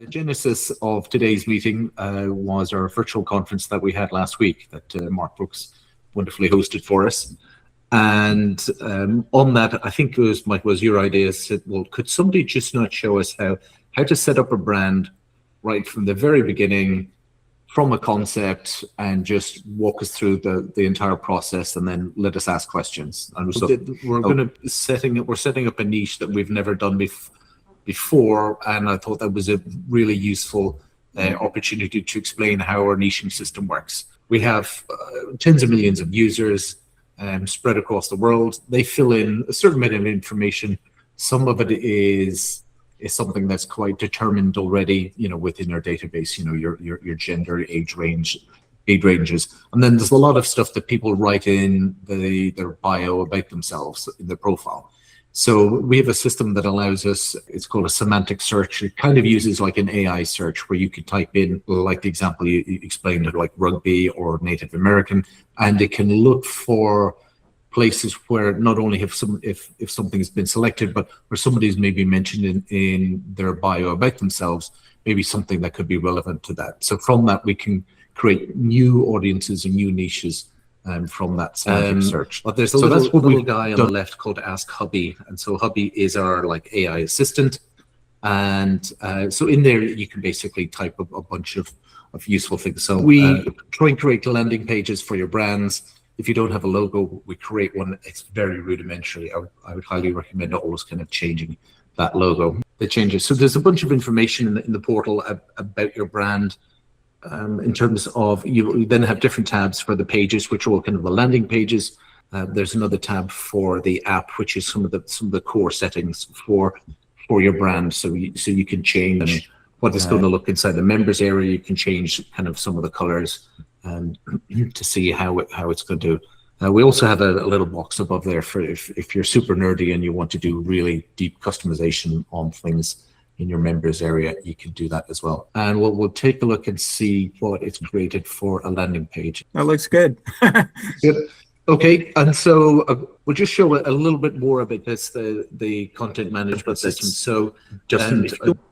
The genesis of today's meeting was our virtual conference that we had last week that Mark Brooks wonderfully hosted for us. And on that, I think it was, Mike, was your idea, said, well, could somebody just not show us how to set up a brand right from the very beginning, from a concept, and just walk us through the entire process, and then let us ask questions. And so we're setting up a niche that we've never done before, and I thought that was a really useful opportunity to explain how our niching system works. We have tens of millions of users spread across the world. They fill in a certain amount of information. Some of it is something that's quite determined already, within our database. Your gender, age ranges, and then there's a lot of stuff that people write in their bio about themselves in their profile. So we have a system that allows us, it's called a semantic search. It kind of uses like an AI search where you can type in, like the example you explained, like rugby or Native American, and it can look for places where not only have if something has been selected, but where somebody's maybe mentioned in their bio about themselves, maybe something that could be relevant to that. So from that, we can create new audiences and new niches from that semantic search. But there's a little guy on the left called Ask Hubbi, and so Hubbi is our AI assistant, and so in there you can basically type a bunch of useful things. So we try and create landing pages for your brands. If you don't have a logo, we create one. It's very rudimentary. I would highly recommend always kind of changing that logo. The changes. So there's a bunch of information in the portal about your brand. In terms of, you then have different tabs for the pages, which are all kind of the landing pages. There's another tab for the app, which is some of the core settings for your brand. So you can change what it's going to look inside the members area. You can change kind of some of the colors to see how it's going to. We also have a little box above there for if you're super nerdy and you want to do really deep customization on things in your members area, you can do that as well. And we'll take a look and see what it's created for a landing page. That looks good. Good. Okay, and so we'll just show a little bit more about this, the content management system. So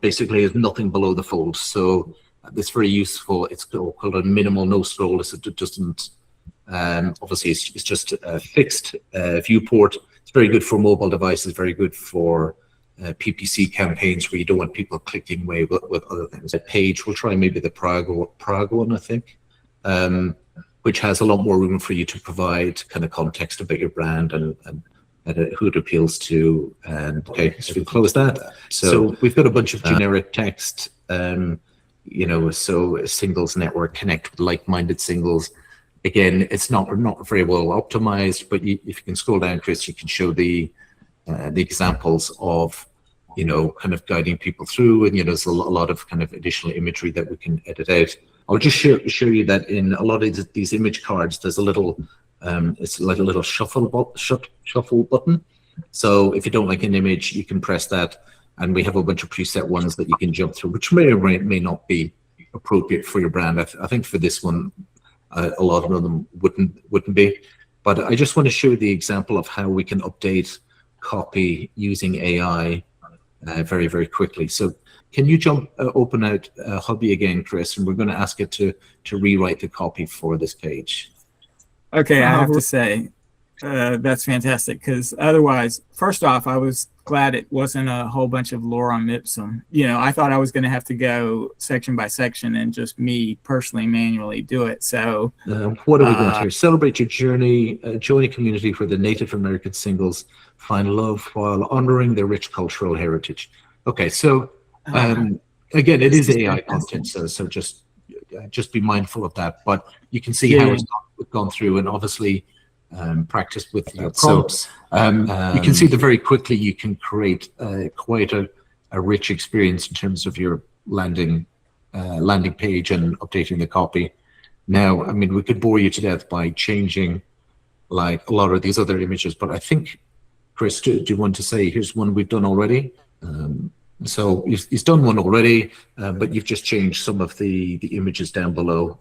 basically is nothing below the fold. So it's very useful. It's called a minimal no scroll. So it doesn't, obviously it's just a fixed viewport. It's very good for mobile devices, very good for PPC campaigns where you don't want people clicking away with other things. A page, we'll try maybe the Prague one, I think, which has a lot more room for you to provide kind of context about your brand and who it appeals to. And okay, so we close that. So we've got a bunch of generic text, so singles network, connect with like-minded singles. Again, it's not very well optimized, but if you can scroll down, Chris, you can show the examples of kind of guiding people through, and there's a lot of kind of additional imagery that we can edit out. I'll just show you that in a lot of these image cards, there's a little it's like a little shuffle button. So if you don't like an image, you can press that, and we have a bunch of preset ones that you can jump through, which may or may not be appropriate for your brand. I think for this one, a lot of them wouldn't be. But I just want to show you the example of how we can update copy using AI very, very quickly. So can you open out Hubbi again, Chris, and we're going to ask it to rewrite the copy for this page. Okay, I have to say that's fantastic, because otherwise, first off, I was glad it wasn't a whole bunch of lorem ipsum. I thought I was going to have to go section by section and just me personally manually do it. So what are we going to here? Celebrate your journey, join a community where the Native American singles find love while honoring their rich cultural heritage. Okay, so again, it is AI content, so just be mindful of that. But you can see how it's gone through, and obviously practice with your prompts. You can see that very quickly you can create quite a rich experience in terms of your landing page and updating the copy. Now, I mean, we could bore you to death by changing like a lot of these other images, but I think, Chris, do you want to say here's one we've done already? So he's done one already, but you've just changed some of the images down below.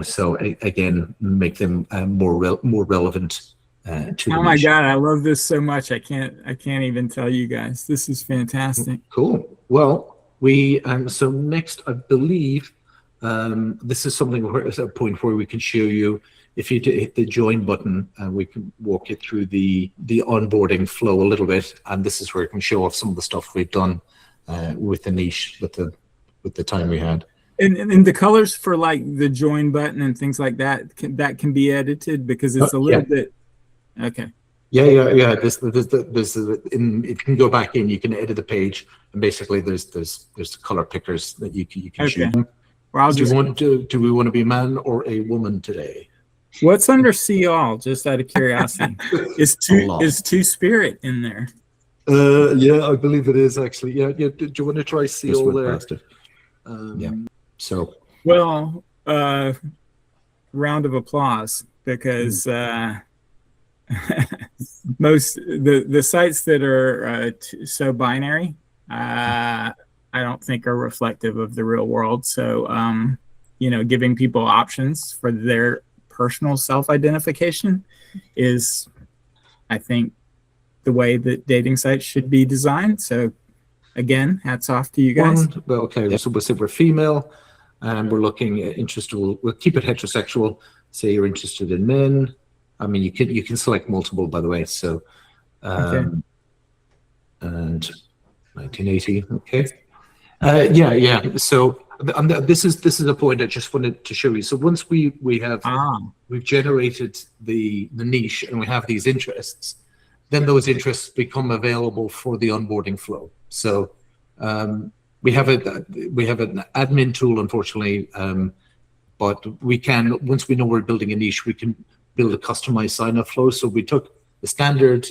So again, make them more relevant to the Oh my niche. God, I love this so much. I can't even tell you guys. This is fantastic. Cool. Well, we so next, I believe this is something where it's a point where we can show you. If you hit the join button, we can walk you through the onboarding flow a little bit, and this is where we can show off some of the stuff we've done with the niche, with the time we had. And the colors for like the join button and things like that can be edited, because it's a little bit. Okay. Yeah. If you can go back in, you can edit the page, and basically there's the color pickers that you can choose. Well, do we want to be a man or a woman today? What's under see all? Just out of curiosity, is two spirit in there? Yeah, I believe it is actually. Yeah. Do you want to try see all there? Yeah. So. Well, round of applause, because most the sites that are so binary, I don't think are reflective of the real world. So, giving people options for their personal self-identification is, I think, the way that dating sites should be designed. So, again, hats off to you guys. Well, okay, so we'll say we're female, and we're looking at interested. We'll keep it heterosexual. Say you're interested in men. I mean, you can select multiple, by the way. So, and 1980. Okay. Yeah. So this is a point I just wanted to show you. So once we've generated the niche and we have these interests, then those interests become available for the onboarding flow. So we have an admin tool, unfortunately, but we can, once we know we're building a niche, we can build a customized sign-up flow. So we took the standard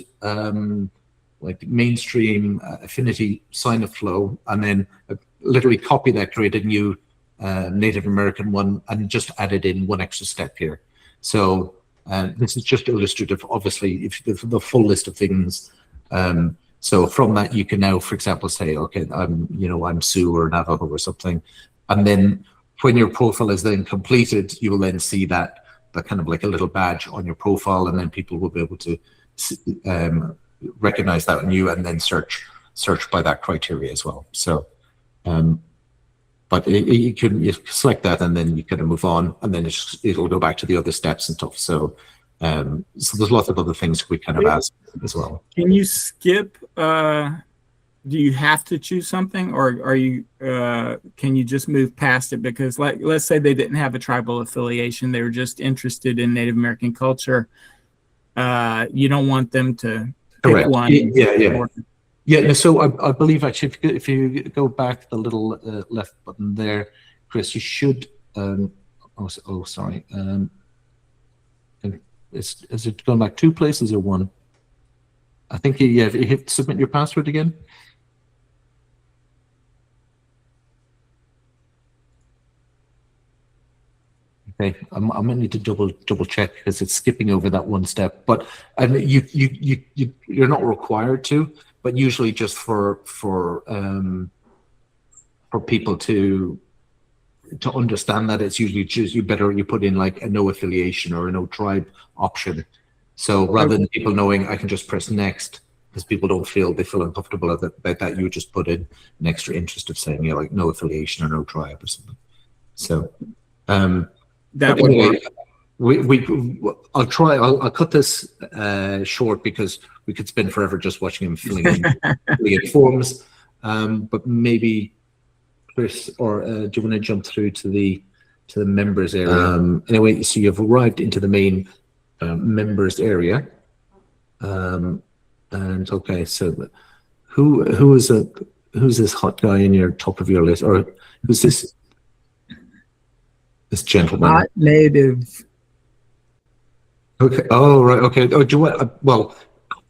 like mainstream affinity sign-up flow, and then literally copy that, create a new Native American one, and just added in one extra step here. So this is just illustrative. Obviously, if the full list of things. So from that, you can now, for example, say, okay, I'm Sioux or Navajo or something, and then when your profile is then completed, you will then see that kind of like a little badge on your profile, and then people will be able to recognize that in you, and then search by that criteria as well. So, but you select that, and then you kind of move on, and then it'll go back to the other steps and stuff. So, so there's lots of other things we kind of ask as well. Can you skip? Do you have to choose something, or are you? Can you just move past it? Because, like, let's say they didn't have a tribal affiliation; they were just interested in Native American culture. You don't want them to pick one. Yeah. So I believe actually, if you go back the little left button there, Chris, you should. Sorry. Is it going back 2 places or 1? I think if you hit submit your password again. Okay, I might need to double check, because it's skipping over that one step. But you're not required to, but usually just for people to understand that it's usually just you put in like a no affiliation or a no tribe option. So rather than people knowing, I can just press next, because people don't feel uncomfortable about that. You just put in an extra interest of saying like no affiliation or no tribe or something. So. That would work. I'll cut this short, because we could spend forever just watching him filling in forms. But maybe Chris, or do you want to jump through to the members area? Anyway, so you've arrived into the main members area, and okay, so who's this hot guy in your top of your list, or who's this? This gentleman. Not native. Okay. Oh, right. Okay. Oh, do you want? Well,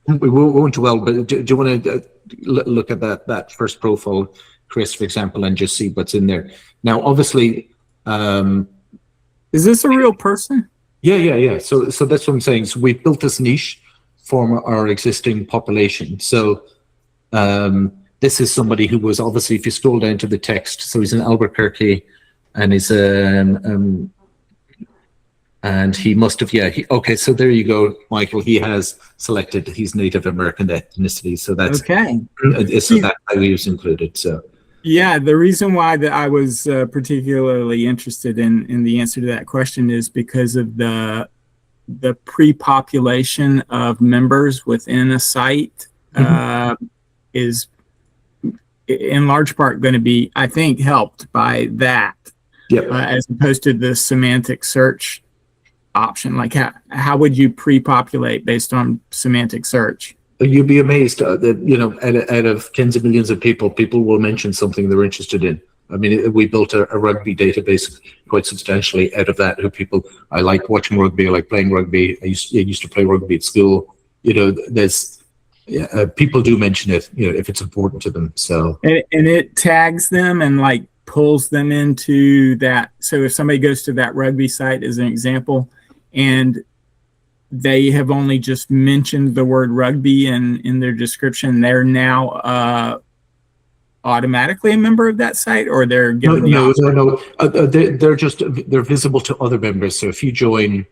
we won't dwell, but do you want to look at that first profile, Chris, for example, and just see what's in there? Now, obviously, is this a real person? Yeah. So that's what I'm saying. So we built this niche for our existing population. So this is somebody who was, obviously, if you scroll down to the text, so he's in Albuquerque. And he's And he must have, okay, so there you go, Michael. He has selected his Native American ethnicity. So that's okay. So that's how he was included. So yeah, the reason why that I was particularly interested in the answer to that question is because of the pre-population of members within a site is in large part going to be, I think, helped by that, as opposed to the semantic search option. Like how would you pre-populate based on semantic search? You'd be amazed that, out of tens of millions of people will mention something they're interested in. I mean, we built a rugby database quite substantially out of that. I like watching rugby, I like playing rugby. I used to play rugby at school. There's people do mention it, if it's important to them. So and it tags them and like pulls them into that. So if somebody goes to that rugby site as an example, and they have only just mentioned the word rugby in their description, they're now automatically a member of that site, or they're given no. They're visible to other members. So if you join,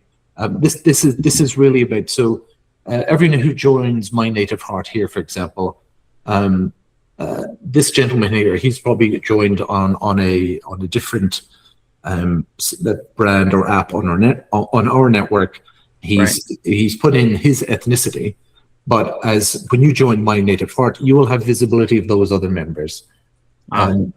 this is really about, so everyone who joins My Native Heart here, for example, this gentleman here, he's probably joined on a different brand or app on our network. He's put in his ethnicity, but when you join My Native Heart, you will have visibility of those other members, and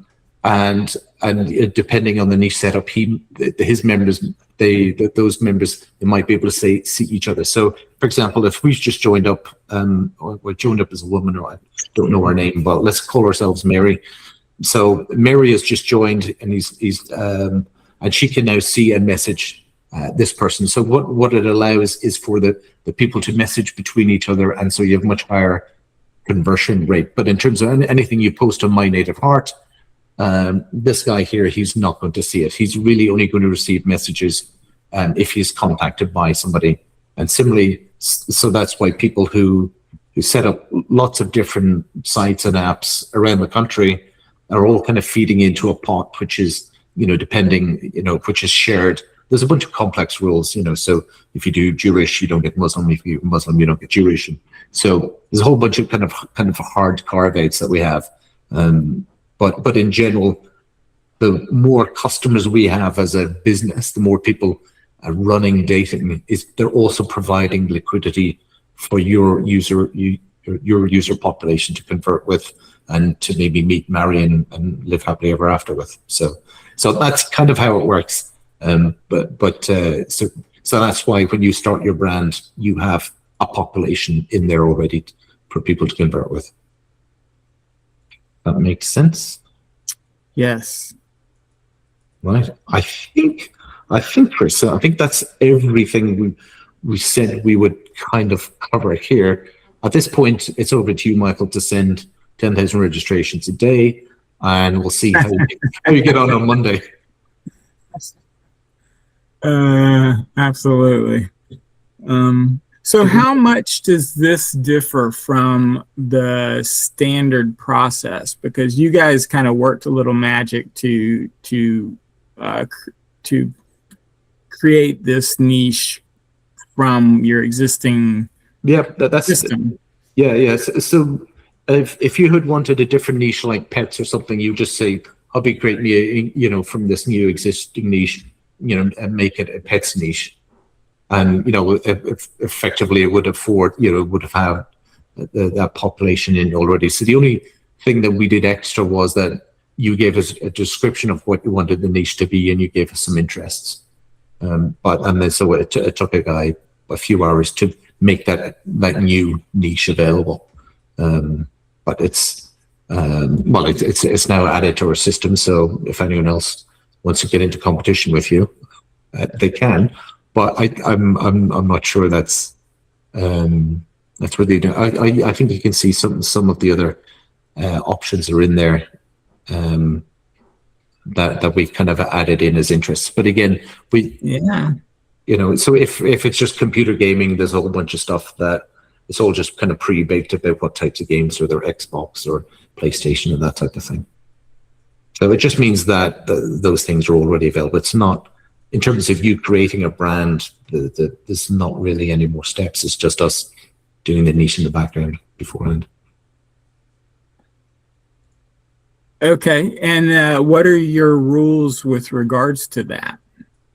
depending on the niche setup, his members, those members, they might be able to see each other. So, for example, if we've just joined up, or joined up as a woman, or I don't know her name, but let's call ourselves Mary. So Mary has just joined, and and she can now see and message this person. So what it allows is for the people to message between each other, and so you have much higher conversion rate. But in terms of anything you post on My Native Heart, this guy here, he's not going to see it. He's really only going to receive messages if he's contacted by somebody. And similarly, so that's why people who set up lots of different sites and apps around the country are all kind of feeding into a pot, which is, depending, which is shared. There's a bunch of complex rules, so if you do Jewish, you don't get Muslim. If you Muslim, you don't get Jewish. And so there's a whole bunch of kind of hard carve-outs that we have. But in general, the more customers we have as a business, the more people are running dating, they're also providing liquidity for your user population to convert with, and to maybe meet, marry, and live happily ever after with. So that's kind of how it works. So that's why when you start your brand, you have a population in there already for people to convert with. That makes sense. Yes. Right. I think, Chris, I think that's everything we said we would kind of cover here. At this point, it's over to you, Michael, to send 10,000 registrations a day, and we'll see how you get on Monday. Absolutely. So how much does this differ from the standard process? Because you guys kind of worked a little magic to create this niche from your existing system. So if you had wanted a different niche like pets or something, you just say, Hubbi, create me from this new existing niche, and make it a pets niche. And, effectively it would have had that population in already. So the only thing that we did extra was that you gave us a description of what you wanted the niche to be, and you gave us some interests. So it took a guy a few hours to make that new niche available. But it's now added to our system. So if anyone else wants to get into competition with you, they can. But I'm not sure that's what they do. I think you can see some of the other options are in there that we've kind of added in as interests. But again, so if it's just computer gaming, there's a whole bunch of stuff that it's all just kind of pre-baked about what types of games, or their Xbox or PlayStation and that type of thing. So it just means that those things are already available. It's not in terms of you creating a brand, there's not really any more steps. It's just us doing the niche in the background beforehand. Okay, and what are your rules with regards to that?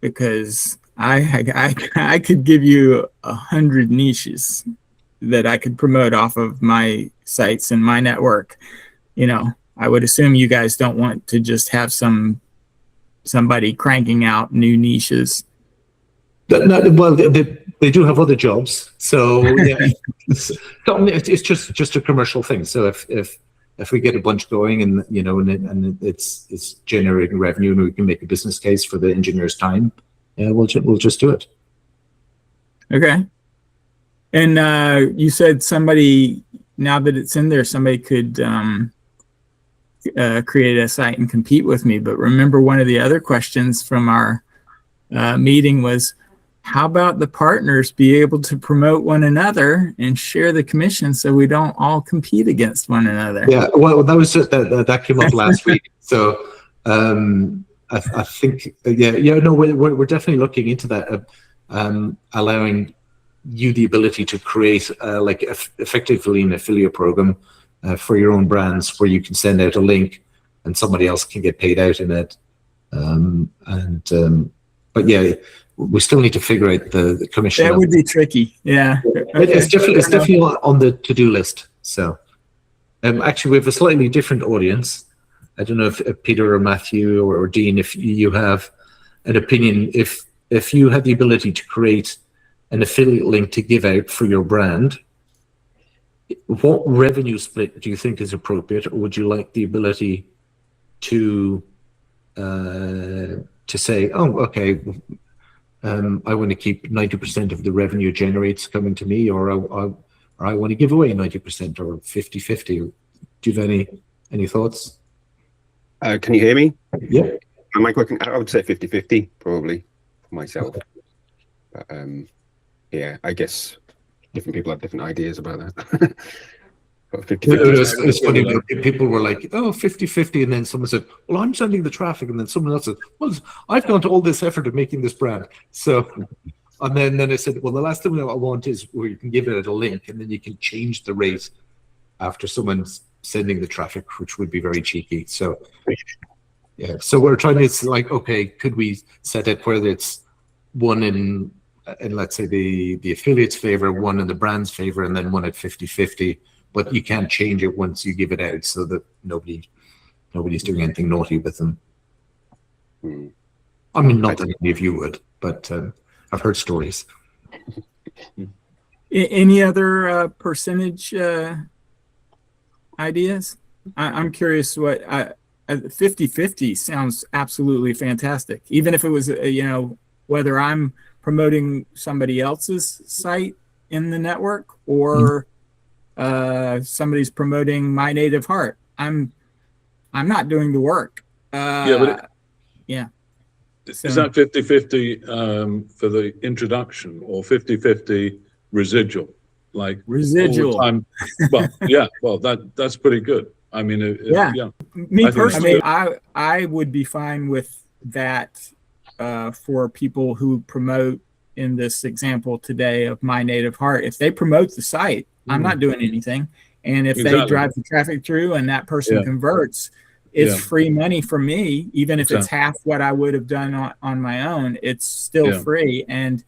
Because I could give you 100 niches that I could promote off of my sites and my network. You know, I would assume you guys don't want to just have somebody cranking out new niches. No, well, they do have other jobs, so yeah, it's just a commercial thing. So if we get a bunch going, and you know, and it's generating revenue, and we can make a business case for the engineer's time, yeah, we'll just do it. Okay. And you said somebody, now that it's in there, somebody could create a site and compete with me. But remember, one of the other questions from our meeting was, how about the partners be able to promote one another and share the commission so we don't all compete against one another? Yeah, well, that was just that came up last week. So I think, no, we're definitely looking into that, allowing you the ability to create like effectively an affiliate program for your own brands, where you can send out a link and somebody else can get paid out in it. But yeah, we still need to figure out the commission. That would be tricky. Yeah. Okay. It's definitely on the to-do list. So actually, we have a slightly different audience. I don't know if Peter or Matthew or Dean, if you have an opinion, if you had the ability to create an affiliate link to give out for your brand, what revenue split do you think is appropriate, or would you like the ability to say, oh, okay, I want to keep 90% of the revenue generates coming to me, or I want to give away 90% or 50-50. Do you have any thoughts? Can you hear me? Yeah. Am I working? I would say 50-50 probably for myself. But, yeah, I guess different people have different ideas about that. But 50-50. It's funny, people were like, oh, 50-50, and then someone said, well, I'm sending the traffic, and then someone else said, well, I've gone to all this effort of making this brand. So, and then I said, well, the last thing I want is where you can give it a link, and then you can change the rate after someone's sending the traffic, which would be very cheeky. So, yeah, so we're trying to, like, okay, could we set it whether it's one in let's say the affiliate's favor, one in the brand's favor, and then one at 50-50, but you can't change it once you give it out, so that nobody's doing anything naughty with them. I mean, not that any of you would, but I've heard stories. Any other percentage ideas? I'm curious what 50-50 sounds absolutely fantastic. Even if it was, whether I'm promoting somebody else's site in the network or somebody's promoting My Native Heart. I'm not doing the work. Is that 50-50 for the introduction, or 50-50 residual? Like residual. All the time? Well, that's pretty good. I mean, Me personally, I would be fine with that for people who promote, in this example today of My Native Heart. If they promote the site, I'm not doing anything. And if they drive the traffic through and that person converts, it's free money for me. Even if it's half what I would have done on my own, it's still free. And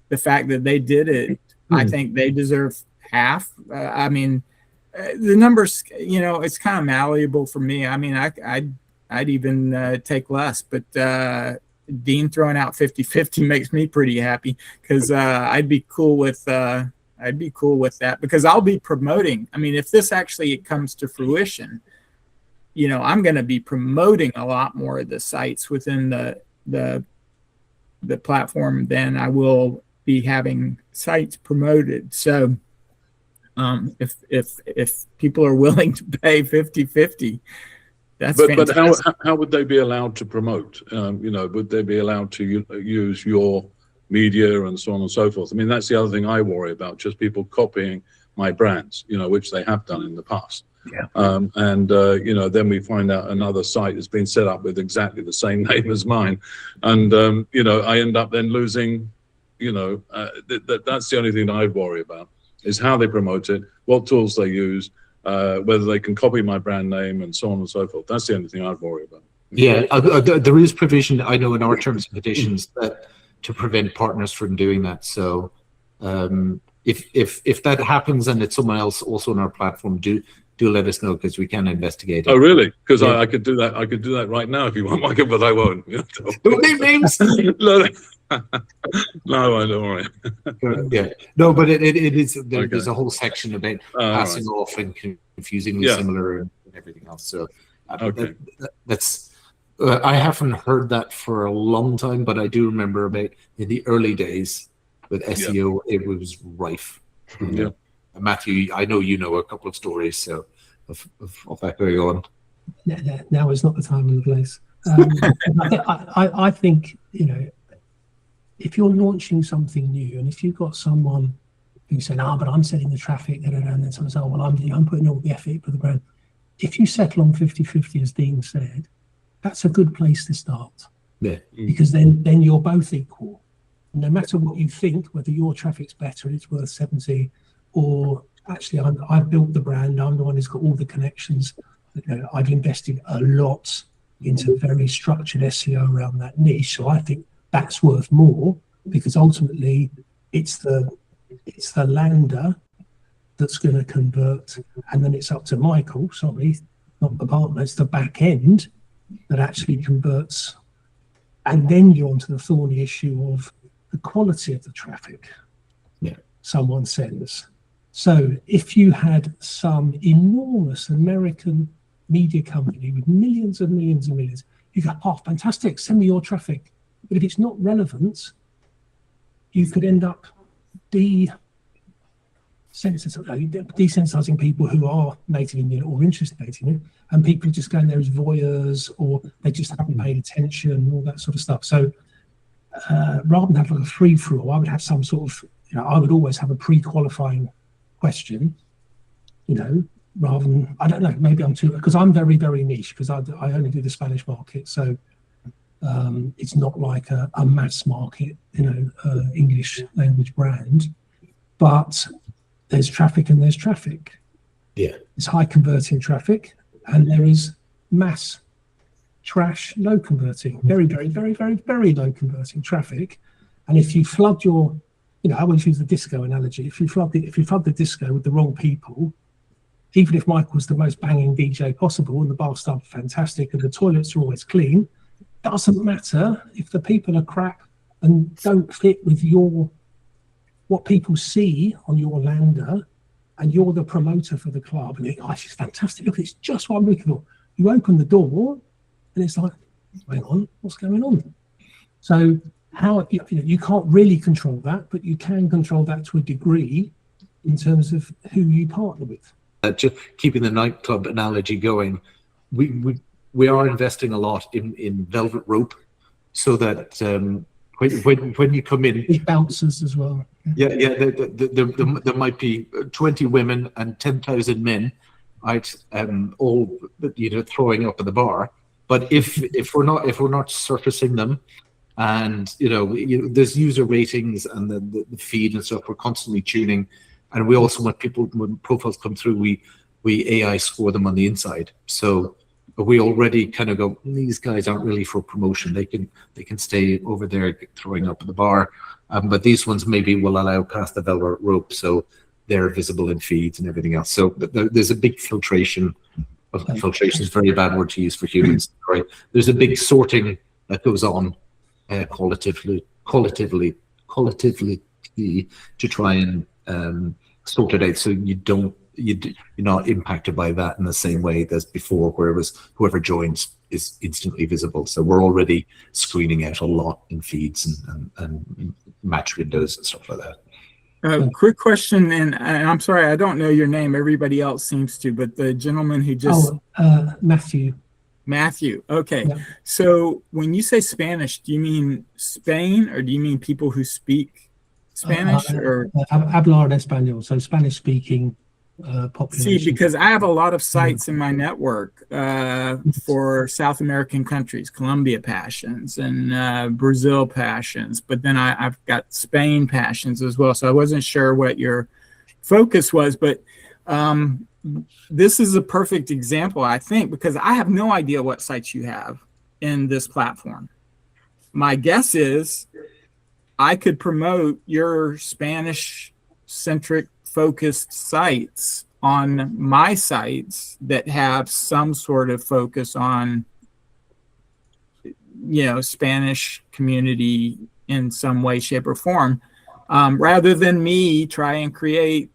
the fact that they did it, I think they deserve half. I mean, the numbers, it's kind of malleable for me. I mean, I'd even take less, but Dean throwing out 50-50 makes me pretty happy, because I'd be cool with that, because I'll be promoting. I mean, if this actually comes to fruition, I'm going to be promoting a lot more of the sites within the platform than I will be having sites promoted. So if people are willing to pay 50-50, that's fantastic. But how would they be allowed to promote? Would they be allowed to use your media and so on and so forth? I mean, that's the other thing I worry about, just people copying my brands, which they have done in the past. And then we find out another site has been set up with exactly the same name as mine, and I end up then losing. That's the only thing that I worry about, is how they promote it, what tools they use, whether they can copy my brand name, and so on and so forth. That's the only thing I'd worry about. Yeah, there is provision, I know, in our terms and conditions to prevent partners from doing that. So if that happens and it's someone else also on our platform, do let us know, because we can investigate it. Oh, really? Because Yeah. I could do that. I could do that right now if you want, Michael, but I won't. Don't name names. No, I don't worry. Yeah, no, but it is. There's Okay. a whole section about passing off and confusingly similar and everything else. So Okay. that's. I haven't heard that for a long time, but I do remember about in the early days with SEO, it was rife. Yeah. Matthew, I know you know a couple of stories, so of that going on. Now is not the time and the place. I think, if you're launching something new, and if you've got someone who's saying, but I'm setting the traffic, and then someone says, well, I'm putting all the effort for the brand. If you settle on 50-50, as Dean said, that's a good place to start. Yeah. Because then you're both equal. No matter what you think, whether your traffic's better and it's worth 70, or actually I've built the brand, I'm the one who's got all the connections. I've invested a lot into very structured SEO around that niche. So I think that's worth more, because ultimately it's the lander that's going to convert, and then it's up to Michael, not the partner, it's the back end that actually converts. And then you're onto the thorny issue of the quality of the traffic someone sends. So if you had some enormous American media company with millions and millions and millions, you go, fantastic, send me your traffic. But if it's not relevant, you could end up desensitizing people who are native Indian or interested in native Indian, and people just going there as voyeurs, or they just haven't paid attention, and all that sort of stuff. So rather than have like a free-for-all, I would have some sort of, I would always have a pre-qualifying question, rather than, I don't know, maybe I'm too, because I'm very, very niche, because I only do the Spanish market. So it's not like a mass market, English language brand, but there's traffic and there's traffic. Yeah. It's high converting traffic, and there is mass trash, low converting, very, very, very, very, very low converting traffic. And if you flood your, I always use the disco analogy. If you flood the disco with the wrong people, even if Michael's the most banging DJ possible and the bar staff are fantastic and the toilets are always clean, doesn't matter if the people are crap and don't fit with what people see on your lander, and you're the promoter for the club, and you go, she's fantastic, look, it's just what I'm looking for. You open the door and it's like, hang on, what's going on? So how you can't really control that, but you can control that to a degree in terms of who you partner with. Just keeping the nightclub analogy going, we are investing a lot in velvet rope, so that when you come in, It bounces as well. there might be 20 women and 10,000 men, right? All throwing up at the bar. But if we're not surfacing them, and there's user ratings and the feed and stuff, we're constantly tuning, and we also want people, when profiles come through, we AI score them on the inside. So we already kind of go, these guys aren't really for promotion. They can stay over there throwing up at the bar, but these ones maybe will allow past the velvet rope, so they're visible in feeds and everything else. So there's a big filtration. Filtration is a very bad word to use for humans, right? There's a big sorting that goes on qualitatively to try and sort it out, so you're not impacted by that in the same way as before, where it was whoever joins is instantly visible. So we're already screening out a lot in feeds and match windows and stuff like that. Quick question, and I'm sorry, I don't know your name. Everybody else seems to, but the gentleman who just... Matthew. Matthew, okay. Yeah. So when you say Spanish, do you mean Spain, or do you mean people who speak Spanish? Or Hablar español, so Spanish speaking population. See, because I have a lot of sites in my network for South American countries, Colombia passions and Brazil passions, but then I've got Spain passions as well. So I wasn't sure what your focus was, but this is a perfect example, I think, because I have no idea what sites you have in this platform. My guess is I could promote your Spanish-centric focused sites on my sites that have some sort of focus on, Spanish community in some way, shape, or form, rather than me try and create,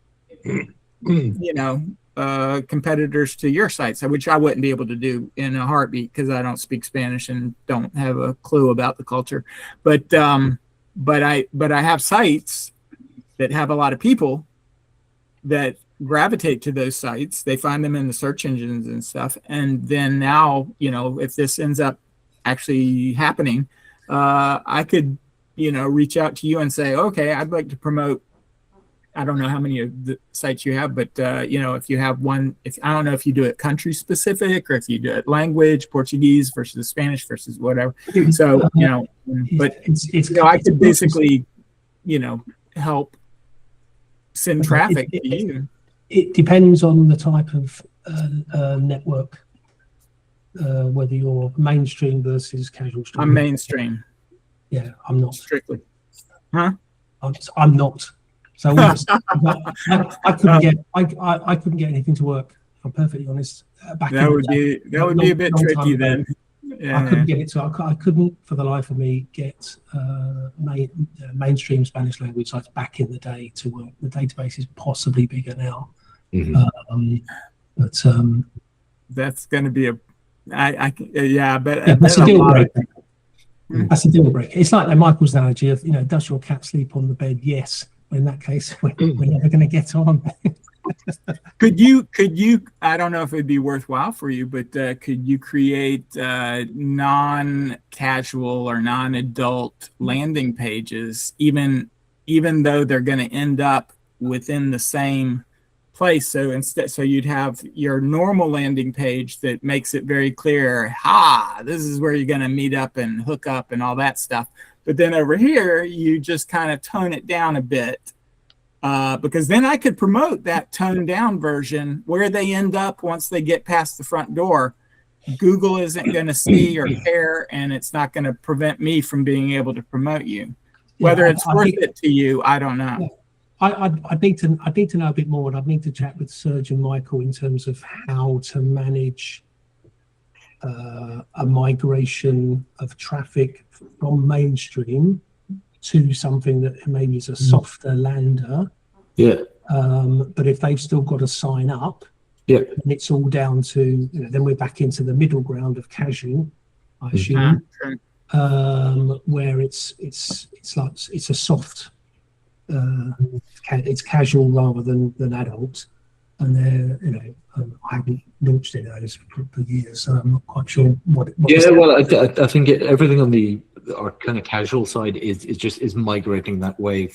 competitors to your sites, which I wouldn't be able to do in a heartbeat because I don't speak Spanish and don't have a clue about the culture. But I have sites that have a lot of people that gravitate to those sites. They find them in the search engines and stuff. And then now, if this ends up actually happening, I could, reach out to you and say, okay, I'd like to promote, I don't know how many of the sites you have, but, if you have one, I don't know if you do it country specific or if you do it language, Portuguese versus Spanish versus whatever. So, but I could basically, help send traffic to you. It depends on the type of network, whether you're mainstream versus casual stream. I'm mainstream. Yeah, I'm not. Strictly. Huh? I'm not. So I couldn't get anything to work. If I'm perfectly honest. That would be a bit tricky then. Yeah. I couldn't get it to. I couldn't for the life of me get mainstream Spanish language sites back in the day to work. The database is possibly bigger now, but that's going to be a. That's a deal breaker. That's a deal breaker. It's like Michael's analogy of does your cat sleep on the bed? Yes. In that case, we're never going to get on. Could you? I don't know if it'd be worthwhile for you, but could you create non-casual or non-adult landing pages, even though they're going to end up within the same place? So you'd have your normal landing page that makes it very clear. This is where you're going to meet up and hook up and all that stuff. But then over here, you just kind of tone it down a bit. Because then I could promote that toned down version where they end up once they get past the front door. Google isn't going to see or care, and it's not going to prevent me from being able to promote you. Whether it's worth it to you, I don't know. I'd need to know a bit more, and I'd need to chat with Serge and Michael in terms of how to manage a migration of traffic from mainstream to something that maybe is a softer lander. Yeah. But if they've still got to sign up, and it's all down to then we're back into the middle ground of casual, I assume, where it's a soft, it's casual rather than adult, and they're I haven't launched any of those for years, so I'm not quite sure what well, I think everything on our kind of casual side is migrating that way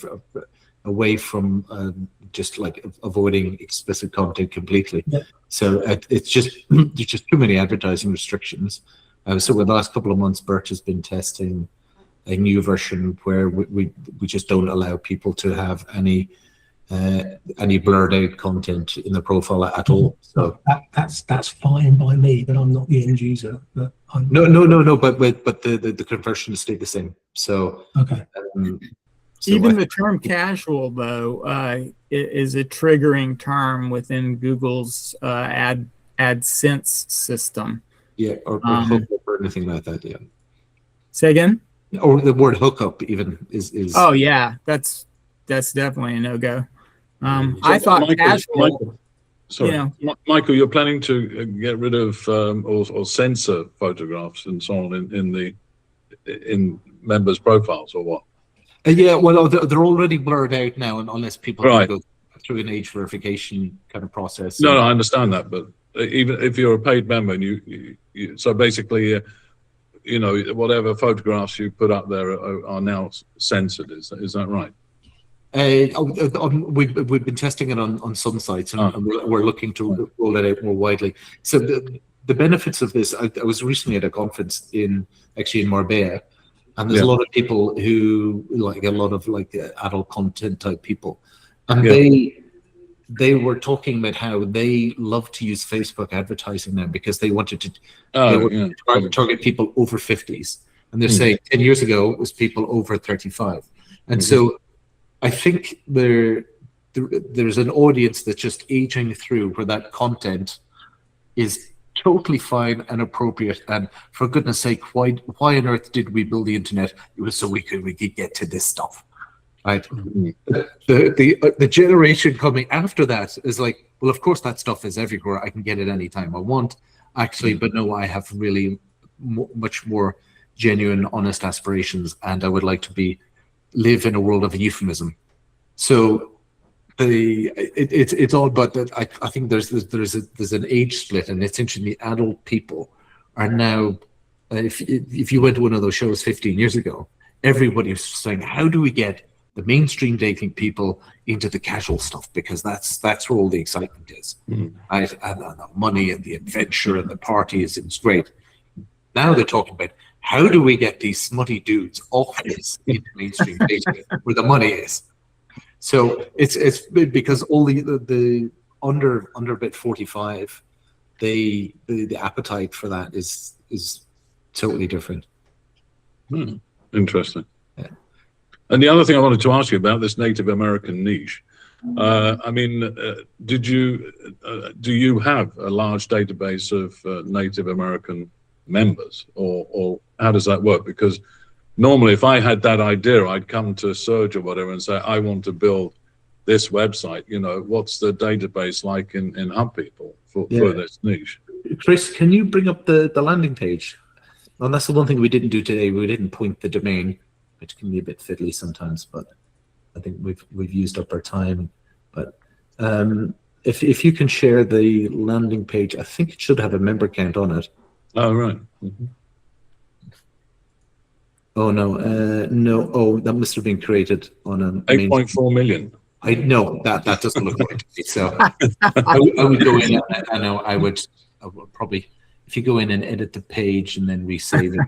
away from just like avoiding explicit content completely. So it's just there's just too many advertising restrictions. So in the last couple of months, Birch has been testing a new version where we just don't allow people to have any blurred out content in the profile at all. So that's fine by me, but I'm not the end user. But no. But the conversion has stayed the same. So okay. Even the term casual though is a triggering term within Google's AdSense system. Yeah, or hookup or anything like that. Yeah. Say again. Or the word hookup even is. Oh yeah, that's definitely a no-go. I thought Michael, Michael, you're planning to get rid of or censor photographs and so on in members' profiles or what? Yeah, well, they're already blurred out now, and unless people go through an age verification kind of process. No, I understand that, but even if you're a paid member, and you so basically, whatever photographs you put up there are now censored. Is that right? We've been testing it on some sites, and we're looking to roll it out more widely. So the benefits of this, I was recently at a conference in Marbella, and there's a lot of people who like a lot of like adult content type people, and they were talking about how they love to use Facebook advertising now because they wanted to target people over 50s, and they're saying 10 years ago it was people over 35, and so I think there's an audience that's just aging through where that content is totally fine and appropriate. And for goodness sake, why on earth did we build the internet? It was so we could get to this stuff, right? The generation coming after that is like, well, of course that stuff is everywhere. I can get it anytime I want, actually. But no, I have really much more genuine, honest aspirations, and I would like to live in a world of euphemism. So it's all about that. I think there's an age split, and it's interesting. The adult people are now, if you went to one of those shows 15 years ago, everybody was saying, how do we get the mainstream dating people into the casual stuff, because that's where all the excitement is, right? And the money and the adventure and the party is great. Now they're talking about, how do we get these smutty dudes off this into mainstream dating where the money is? So it's because all the under bit 45, the appetite for that is totally different. Interesting. Yeah. And the other thing I wanted to ask you about this Native American niche. I mean, do you have a large database of Native American members, or how does that work? Because normally if I had that idea, I'd come to Serge or whatever and say, I want to build this website. You know, what's the database like in HubPeople for this niche? Chris, can you bring up the landing page? And that's the one thing we didn't do today. We didn't point the domain, which can be a bit fiddly sometimes, but I think we've used up our time. But if you can share the landing page, I think it should have a member count on it. Oh, right. Oh, no. No. Oh, that must have been created on an 8.4 million. I know that doesn't look right to me. So I would go in, and I would probably, if you go in and edit the page and then resave it,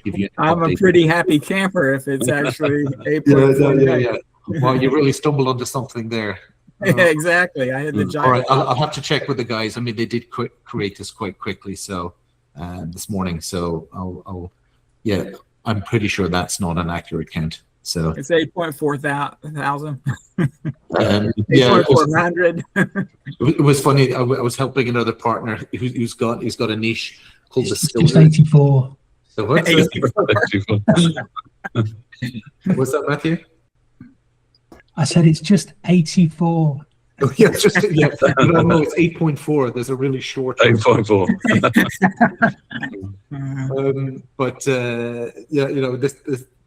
give you I'm a pretty happy camper if it's actually 8.4. Yeah. Well, you really stumbled onto something there. Yeah, exactly. I had the giant. All right, I'll have to check with the guys. I mean, they did create this quite quickly, so this morning. So I'm pretty sure that's not an accurate count. So it's 8.4 thousand. 8.400. It was funny. I was helping another partner who's got a niche called the Stoners. It's 84. So what's 84. What's that, Matthew? I said it's just 84. Oh, yeah, it's just no, it's 8.4. There's a really short 8.4. But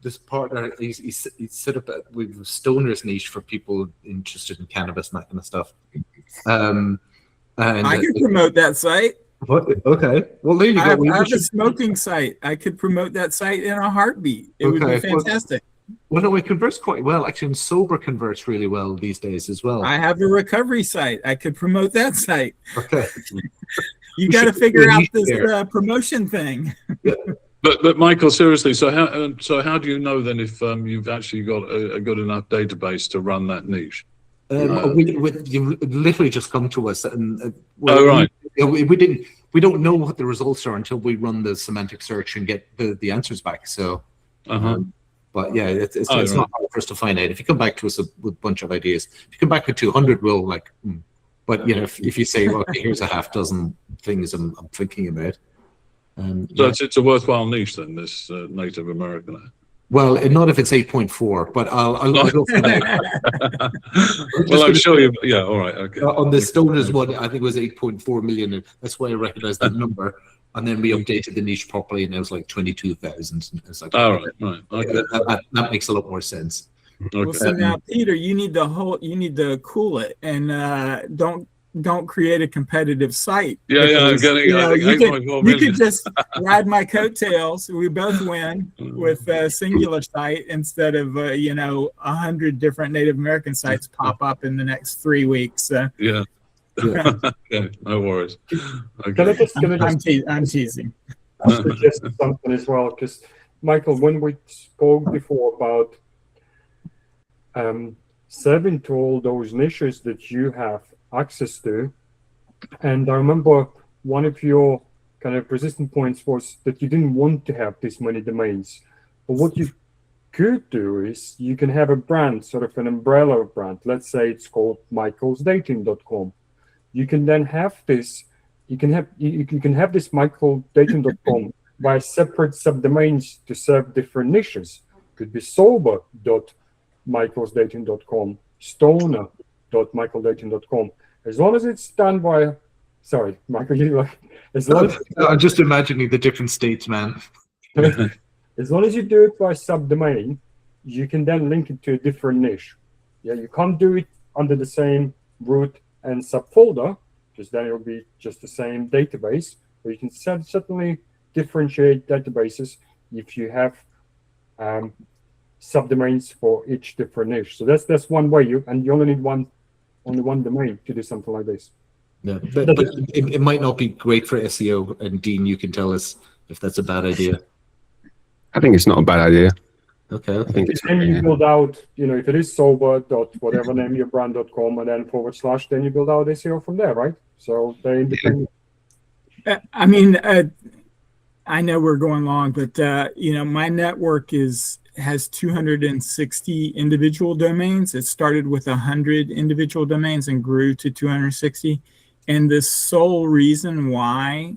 this partner, he's set up with Stoners niche for people interested in cannabis and that kind of stuff. And I can promote that site. What? Okay. Well, there you go. I have a smoking site. I could promote that site in a heartbeat. It would be fantastic. Well, no, it converts quite well. Actually, and sober converts really well these days as well. I have a recovery site. I could promote that site. Okay. You got to figure out this promotion thing. Yeah. But Michael, seriously, so how do you know then if you've actually got a good enough database to run that niche? You literally just come to us, and right. We don't know what the results are until we run the semantic search and get the answers back. So. But yeah, it's not hard for us to find out. If you come back to us with a bunch of ideas, if you come back with 200, we'll like. But you know, if you say, okay, here's a half dozen things I'm thinking about. So it's a worthwhile niche then, this Native American. Well, not if it's 8.4, but I'll go for that. Well, I'm sure you. Yeah, all right, okay. On the Stoners one, I think it was 8.4 million, and that's why I recognized that number. And then we updated the niche properly, and it was like 22,000. It's like, right. Okay. That makes a lot more sense. Okay. Well, so now, Peter, you need to cool it, and don't don't create a competitive site. Yeah, I'm because, getting. you know, I think 8.4 you million. could just ride my coattails. We both win with a singular site instead of 100 different Native American sites pop up in the next 3 weeks. Yeah. Okay, no worries. Can I Okay. just I'm teasing. suggest something as well? Because Michael, when we spoke before about serving to all those niches that you have access to, and I remember one of your kind of resistant points was that you didn't want to have this many domains. But what you could do is you can have a brand, sort of an umbrella brand. Let's say it's called michaelsdating.com. You can then have this, you can have this michaelsdating.com by separate subdomains to serve different niches. Could be sober.michaelsdating.com, stoner.michaelsdating.com. As long as it's done by, sorry, Michael, as long as I'm just imagining the different states, man. as long as you do it by subdomain, you can then link it to a different niche. Yeah, you can't do it under the same root and subfolder, because then it will be just the same database. But you can certainly differentiate databases if you have subdomains for each different niche. So that's one way you only need only one domain to do something like this. Yeah, but it might not be great for SEO. And Dean, you can tell us if that's a bad idea. I think it's not a bad idea. Okay. I think it's Then you build out, if it is sober.whatever name your brand.com and then / then you build out SEO from there, right? So they're independent. I mean, I know we're going long, but my network has 260 individual domains. It started with 100 individual domains and grew to 260. And the sole reason why,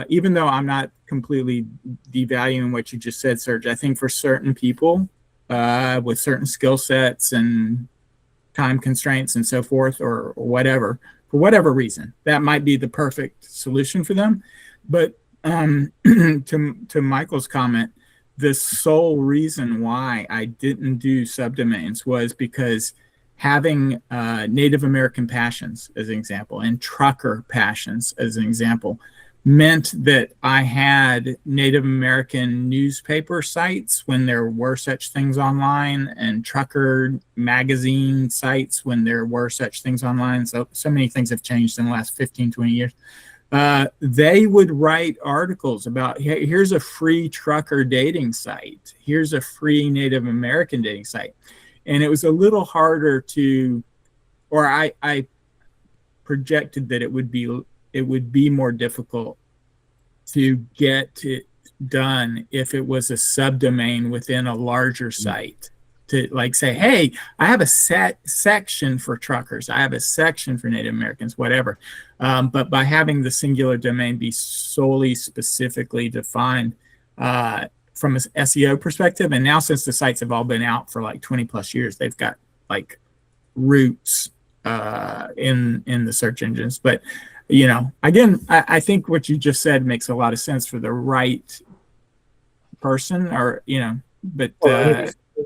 even though I'm not completely devaluing what you just said, Serge, I think for certain people with certain skill sets and time constraints and so forth, or whatever, for whatever reason, that might be the perfect solution for them. But to Michael's comment, the sole reason why I didn't do subdomains was because having Native American passions as an example and trucker passions as an example meant that I had Native American newspaper sites when there were such things online, and trucker magazine sites when there were such things online. So many things have changed in the last 15, 20 years. They would write articles about, hey, here's a free trucker dating site. Here's a free Native American dating site. And it was a little harder to, or I projected that it would be more difficult to get it done if it was a subdomain within a larger site. To like say, hey, I have a section for truckers, I have a section for Native Americans, whatever. But by having the singular domain be solely specifically defined from an SEO perspective, and now since the sites have all been out for like 20 plus years, they've got like roots in the search engines. But again, I think what you just said makes a lot of sense for the right person, or but.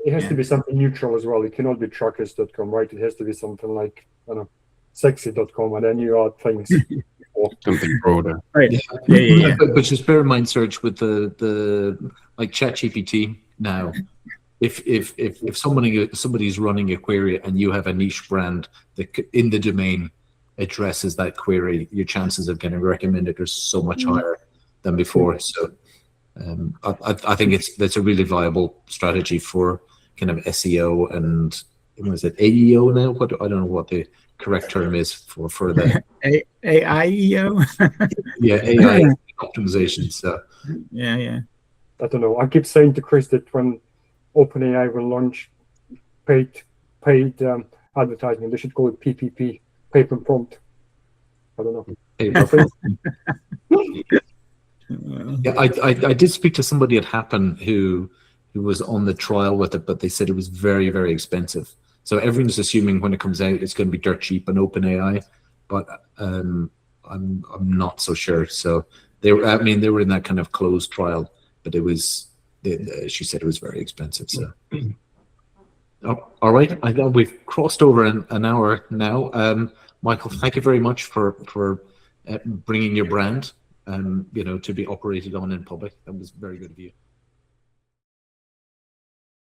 It has to be something neutral as well. It cannot be truckers.com, right? It has to be something like, I don't know, sexy.com, and then you are things. Something broader. Right. Yeah. But just bear in mind, Serge, with the like ChatGPT now, if somebody's running a query and you have a niche brand that in the domain addresses that query, your chances of getting recommended are so much higher than before. So I think that's a really viable strategy for kind of SEO and is it AEO now? I don't know what the correct term is for that. AIEO. Yeah, AI optimization. So yeah. I don't know. I keep saying to Chris that when OpenAI will launch paid advertising, they should call it PPP, pay per prompt. I don't know. Yeah, I did speak to somebody at Happen who was on the trial with it, but they said it was very, very expensive. So everyone's assuming when it comes out it's going to be dirt cheap on OpenAI, but I'm not so sure. So they were in that kind of closed trial, but it was she said it was very expensive. So all right, I thought we've crossed over an hour now. Michael, thank you very much for bringing your brand, to be operated on in public. That was very good of you.